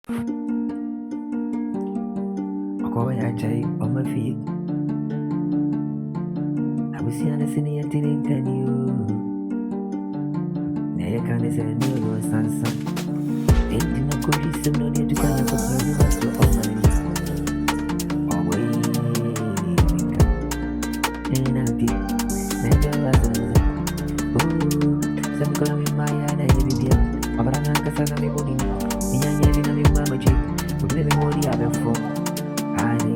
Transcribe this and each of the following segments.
Ako ay ajay on my feet. I was seeing this in the thing can you. Now you can't say no no sansa. Ain't no good listen no need to kind of go you must do all my oh wait. And I did. Never was another. Oh, some call me Maya and I did it. Abranga kasana mi boni. Niya niya na mi mama chi. Ule mi mori abe fo. Ani,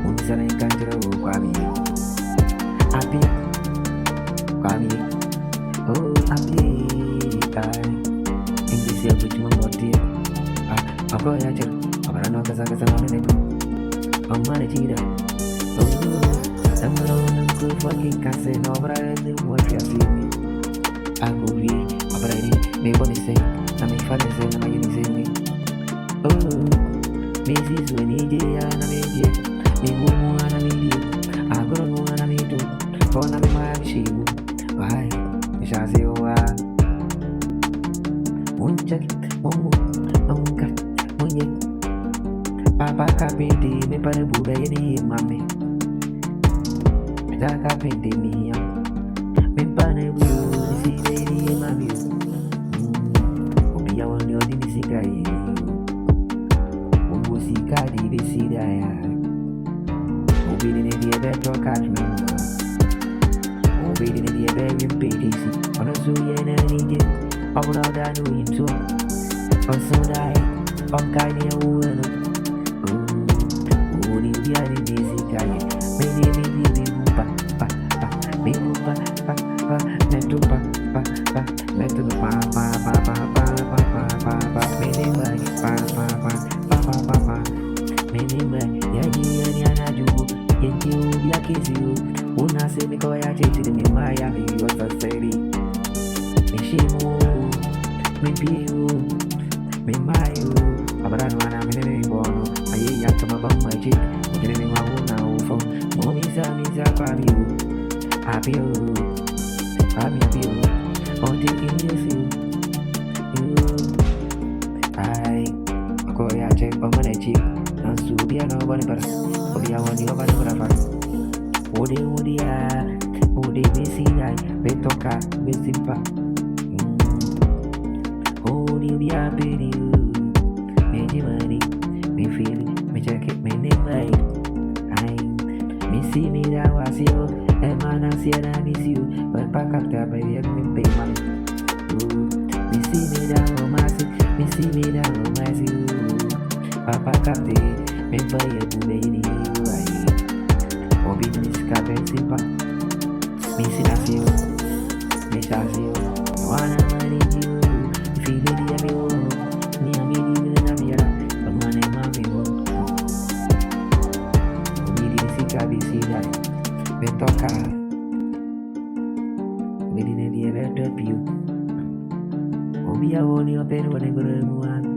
unisana ikanjira kwami. Happy, kwami. Oh, happy. Kai. English ya buju mangoti. Ako ya cer. Abranga kasana mi neko. Amma jira. Oh, samaro nangku fucking kase no brand what you see me. Aku bi abrani me boni say. Nami fane say nama yini say me. Oh. Mrs. Winnie ana meje ni gumu ana meje agoro no ana meto kona me maishibu vai nishazi wa uncha mungu nunca munye papa kapindi me pare buda yeni mame ja kapindi miya me pare buda si yeni mame obiya woni odini sikai Kadi be see that Obedient in the better catch me. Obedient in the very big on a zoo and I need it. I would not know him too. On so die, on kind of woman. Oh, only the other days he got it. Maybe me, Menimba yaji yana jubu yenji ubia kiziu unasemi kwa ya cheti ni maya miyo saseri mishimu mipiu mimayu abrano ana menene bono aye ya kama bamaji ukene mauna ufo misa kwa miu apio apio on taking you ai ako ya che pamanechi Nansu dia no bani para, odia wani no bani para para. Ode besi dai, betoka besimpa. Ode dia beri, meji mani, me feel, me check it, me nemai. Ai, me see me da wasio, emana siena miss you, but pack up the baby me pay money. Me see me da romance, me see me da romance you. Papa kapte, me vaya bubeni uai. Obi niska bensimpa, me sinasio, me sasio. Wana mani you, feel it ya me wo, ni amini na mira, amane mami wo. Obi niska bisida, me toka. Me dine dia better piu. Obi awoni opero ne gurumuan.